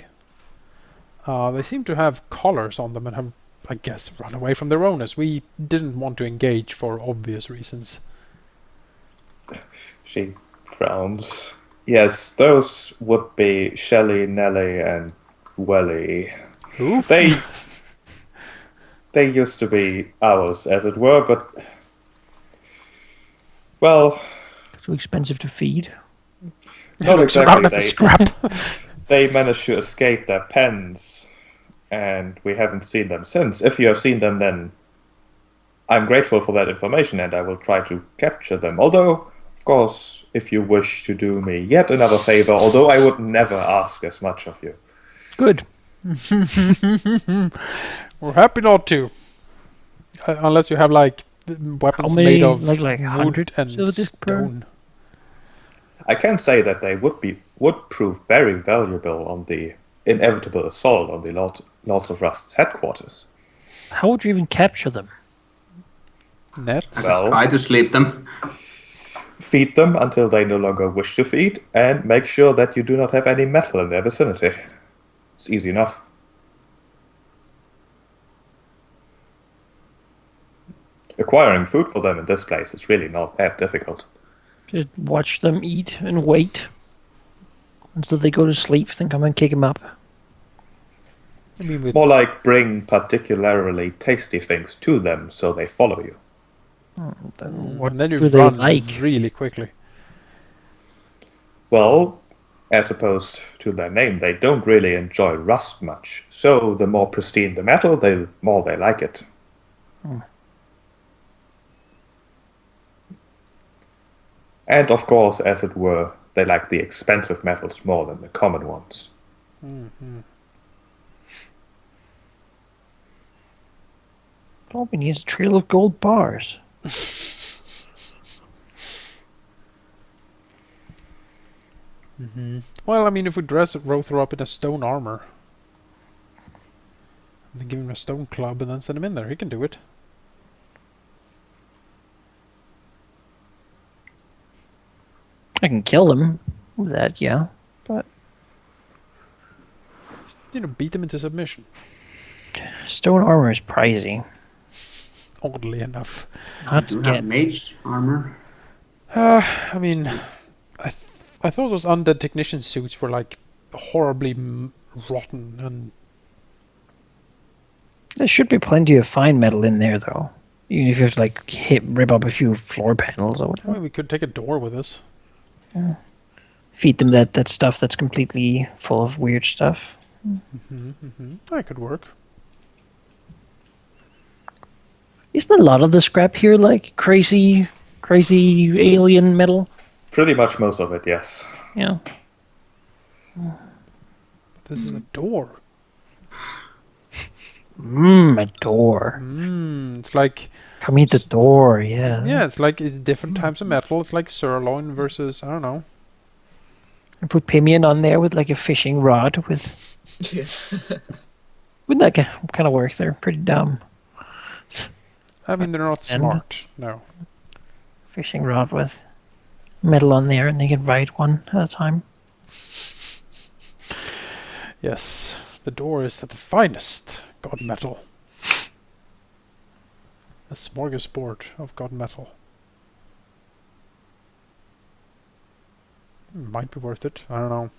They seem to have collars on them and have, I guess, run away from their owners. We didn't want to engage for obvious reasons. She frowns. Yes, those would be Shelly, Nelly, and Welly. Who? They used to be ours, as it were, but well, Too expensive to feed. not Looks around exactly. at the scrap. They managed to escape their pens, and we haven't seen them since. If you have seen them, then I'm grateful for that information, and I will try to capture them. Although, of course, if you wish to do me yet another favor, although I would never ask as much of you. Good. We're happy not to. Unless you have, like, weapons How many, made of like wood 100 and silver disc per? stone. I can say that they would prove very valuable on the inevitable assault on the Lords of Rust's headquarters. How would you even capture them? Nets. Well- Try to sleep them. Feed them until they no longer wish to feed, and make sure that you do not have any metal in their vicinity. It's easy enough. Acquiring food for them in this place is really not that difficult. Just watch them eat and wait until they go to sleep. Then come and kick them up. I mean, with More like bring particularly tasty things to them so they follow you. Then what and then you do they run like? really quickly. Well, as opposed to their name, they don't really enjoy rust much. So the more pristine the metal, the more they like it. And of course, as it were, they like the expensive metals more than the common ones. All we need is a trail of gold bars. Well, I mean, if we dress Rother up in a stone armor, and then give him a stone club and then send him in there, he can do it. I can kill them with that, yeah. But Just, beat him into submission. stone armor is pricey. Oddly enough. Not Do to have get. mage armor. I mean, I thought those undead technician suits were like horribly rotten and There should be plenty of fine metal in there, though. Even if you have to like rip up a few floor panels or I whatever. mean, we could take a door with us. Feed them that stuff that's completely full of weird stuff. That could work. Isn't a lot of the scrap here like crazy alien metal? Pretty much most of it, yes. Yeah. This is a door. A door. It's like, Come eat the door, yeah. yeah, it's like different types of metal. It's like sirloin versus, I don't know. I put Pimian on there with like a fishing rod with. Yeah. Wouldn't that kind of work? They're pretty dumb. I mean, they're not And- smart. No. Fishing rod with metal on there, and they can ride one at a time. Yes, the door is at the finest god metal. A smorgasbord of god metal. Might be worth it. I don't know.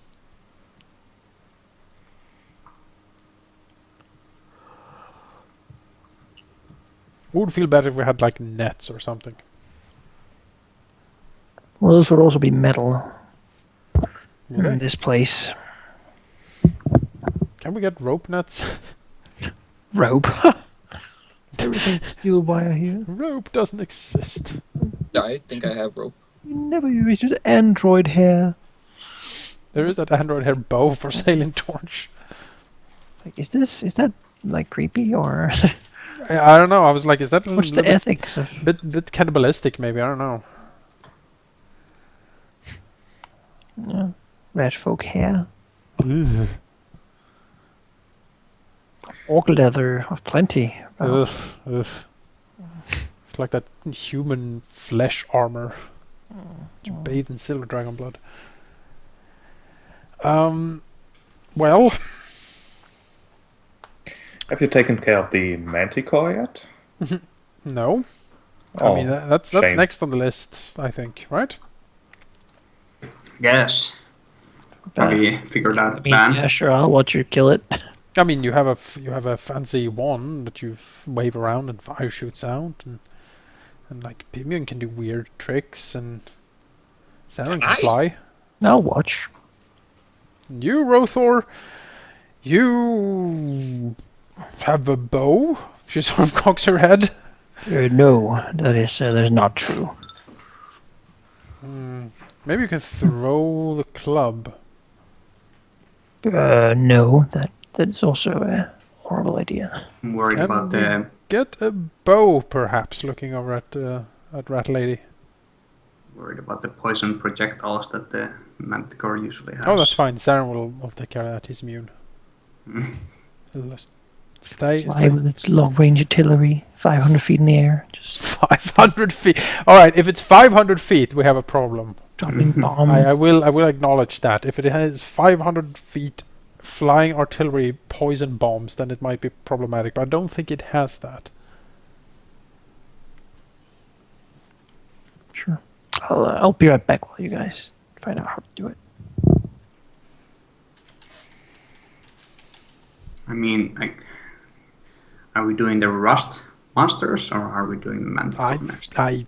Would feel better if we had like nets or something. Well, those would also be metal Would in they? this place. Can we get rope nets? Rope. Everything's steel wire here. Rope doesn't exist. I think I have rope. You never used android hair. There is that android hair bow for sailing torch. Like, is that like creepy or? I don't know. I was like, is that a What's little the ethics of bit cannibalistic? Maybe I don't know. rat folk hair? Orc leather of plenty. Ugh, ugh. It's like that human flesh armor. You bathe in silver dragon blood. Well, Have you taken care of the manticore yet? no. Oh, I mean, that's shame. next on the list, I think, right? Yes. Have we figured out a plan? Yeah, sure. I'll watch you kill it. I mean, you have a fancy wand that you wave around and fire shoots out, and like Pimion can do weird tricks, and Saren can fly. I'll watch. And you, Rothor, you have a bow. She sort of cocks her head. No, that is not true. Maybe you can throw the club. No, that is also a horrible idea. I'm worried Can about we the get a bow, perhaps? Looking over at Rat Lady. poison projectiles that the manticore usually has. Oh, that's fine. Saren will take care of that. He's immune. He'll just stay. Fly with its long-range artillery, 500 feet in the air, just 500 feet. All right, if it's 500 feet, we have a problem. dropping bombs. I will acknowledge that. If it has 500 feet flying artillery poison bombs, then it might be problematic. But I don't think it has that. Sure. I'll be right back while you guys find out how to do it. I mean, like, are we doing the rust monsters or are we doing the manticore next? I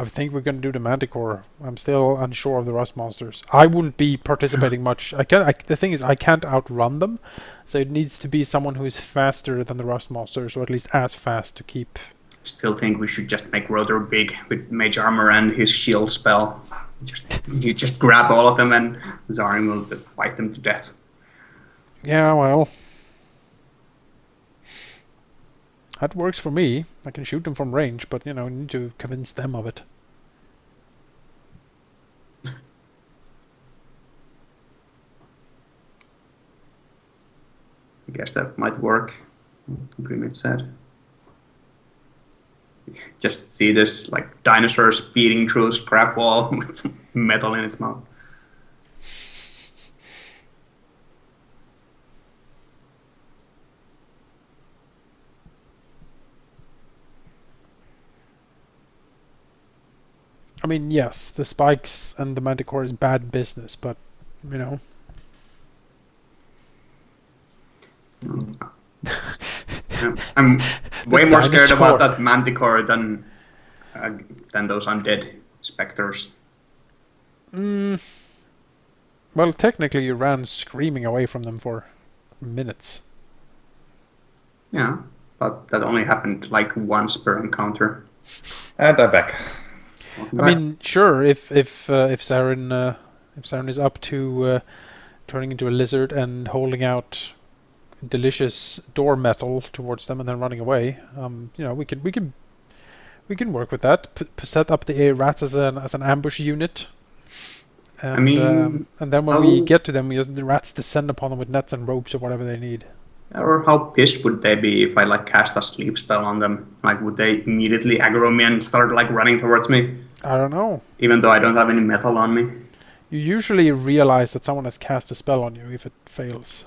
think we're gonna do the Manticore. I'm still unsure of the Rust monsters. I wouldn't be participating much. The thing is, I can't outrun them, so it needs to be someone who is faster than the Rust monsters, or at least as fast to keep. Still think we should just make Rotor big with mage armor and his shield spell. You just grab all of them and Zarin will just bite them to death. Yeah, well, that works for me. I can shoot them from range, but you know, I need to convince them of it. I guess that might work. Grimit said. Just see this like dinosaur speeding through a scrap wall with some metal in its mouth. I mean, yes, the spikes and the Manticore is bad business, but you know. I'm way more scared dinosaur. about that manticore than those undead specters. Well, technically, you ran screaming away from them for minutes. Yeah, but that only happened like once per encounter. And I'm back. I mean, sure, if Saren is up to turning into a lizard and holding out delicious door metal towards them and then running away, you know, we can work with that. Set up the rats as an ambush unit. And, I mean, and then when we get to them, the rats descend upon them with nets and ropes or whatever they need. or how pissed would they be if I like cast a sleep spell on them? Like, would they immediately aggro me and start like running towards me? I don't know. Even though I don't have any metal on me. You usually realize that someone has cast a spell on you if it fails.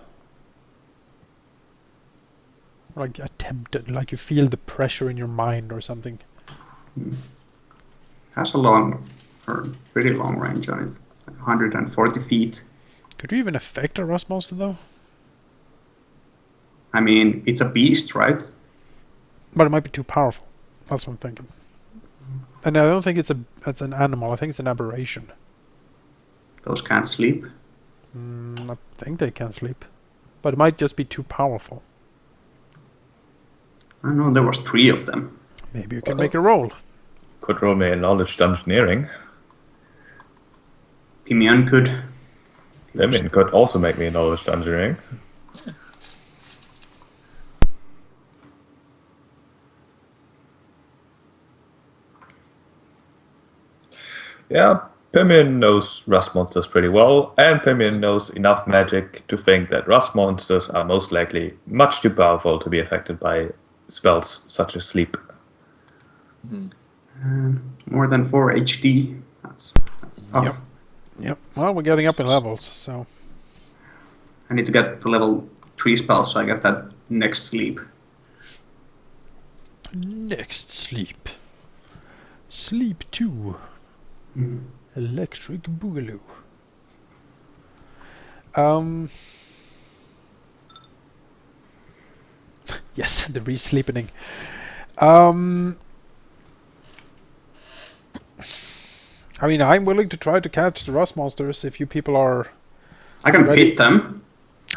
Like attempted, like you feel the pressure in your mind or something. Has pretty long range on it, like 140 feet. Could you even affect a rust monster though? I mean, it's a beast, right? But it might be too powerful. That's what I'm thinking. And I don't think it's an animal. I think it's an aberration. Those can't sleep. I think they can sleep, but it might just be too powerful. I don't know, there was 3 of them. Maybe you can make a roll. Could roll me a knowledge dungeoneering. Pimion could. Damien could also make me a knowledge dungeoneering. Yeah, Pimian knows rust monsters pretty well, and Pimian knows enough magic to think that rust monsters are most likely much too powerful to be affected by spells such as sleep. More than 4 HD. That's tough. Yep. Well, we're getting up in levels, so I need to get to level 3 spell so I get that next sleep. next sleep. Sleep 2. Electric Boogaloo. Yes, the re-sleepening. I mean, I'm willing to try to catch the rust monsters if you people are. I can Ready. pit them.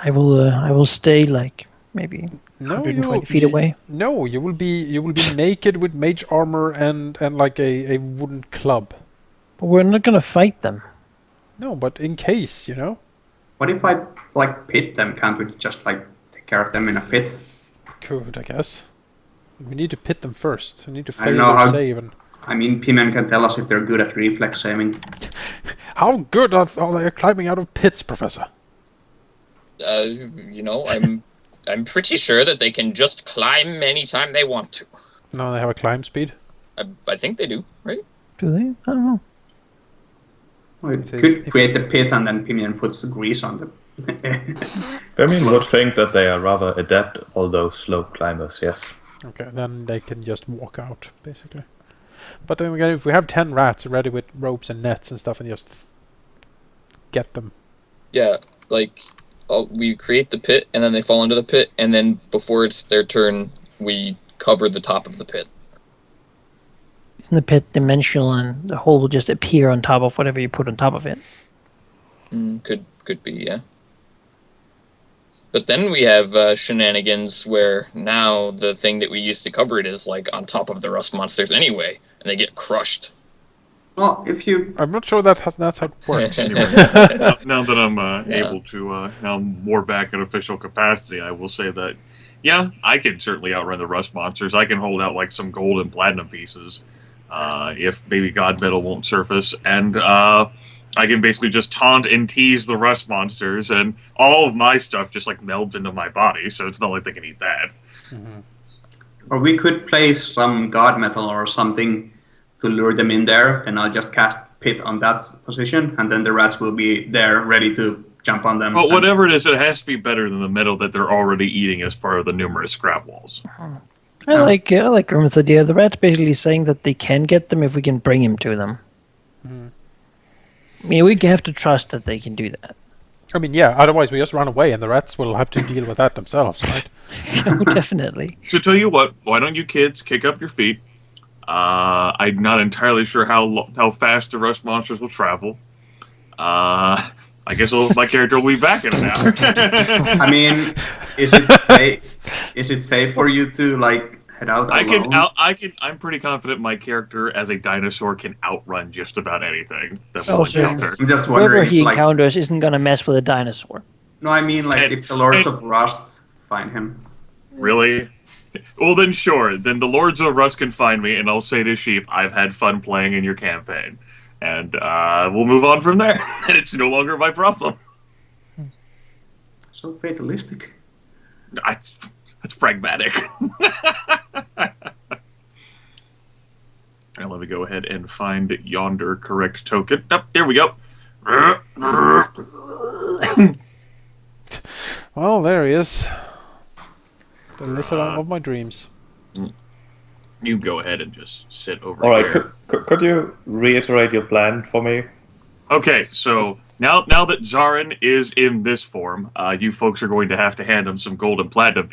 I will stay like maybe No, 120 feet away. No, you will be naked with mage armor and like a wooden club. But we're not gonna fight them. No, but in case, you know. What if I like pit them? Can't we just like take care of them in a pit? Could, I guess. We need to pit them first. We need to I don't fail know their how- save. And I mean, P-Man can tell us if they're good at reflex saving. how good are they at climbing out of pits, Professor? You know, I'm pretty sure that they can just climb anytime they want to. No, they have a climb speed. I think they do, right? Do they? I don't know. We If they- could if- create the pit and then P-Man puts the grease on them. Pimian would think that they are rather adept, although slow climbers, yes. Okay, then they can just walk out, basically. But then again, if we have 10 rats ready with ropes and nets and stuff and just get them. Yeah, like we create the pit and then they fall into the pit, and then before it's their turn, we cover the top of the pit. Isn't the pit dimensional and the hole will just appear on top of whatever you put on top of it? Could be, yeah. But then we have shenanigans where now the thing that we used to cover it is like on top of the rust monsters anyway, and they get crushed. Well, if you... I'm not sure that's how it works. Now that I'm Yeah. able to, now I'm more back in official capacity, I will say that, yeah, I can certainly outrun the rust monsters. I can hold out like some gold and platinum pieces if maybe God Metal won't surface, and I can basically just taunt and tease the rust monsters, and all of my stuff just like melds into my body, so it's not like they can eat that. Or we could place some god metal or something to lure them in there, and I'll just cast pit on that position, and then the rats will be there ready to jump on them. But whatever it is, it has to be better than the metal that they're already eating as part of the numerous scrap walls. I like Grim's idea. The rat's basically saying that they can get them if we can bring him to them. I mean, we have to trust that they can do that. I mean, yeah, otherwise we just run away and the rats will have to deal with that themselves, right? Oh, definitely. So tell you what, why don't you kids kick up your feet? I'm not entirely sure how fast the rust monsters will travel. I guess my character will be back in an hour. I mean, is it safe for you to like head out alone? I'm pretty confident my character as a dinosaur can outrun just about anything that Oh, will sure. encounter. I'm just Whoever wondering. he If, like, encounters isn't gonna mess with a dinosaur. no, I mean like And- if the Lords and- of Rust find him. Really? Well, then sure. Then the Lords of Rust can find me, and I'll say to Sheep, I've had fun playing in your campaign. And we'll move on from there. And it's no longer my problem. So fatalistic. That's pragmatic. Now let me go ahead and find yonder correct token. Oh, there we go. Well, there he is. The lizard of my dreams. You go ahead and just sit over All right, here. could you reiterate your plan for me? Okay, so now that Zarin is in this form, you folks are going to have to hand him some gold and platinum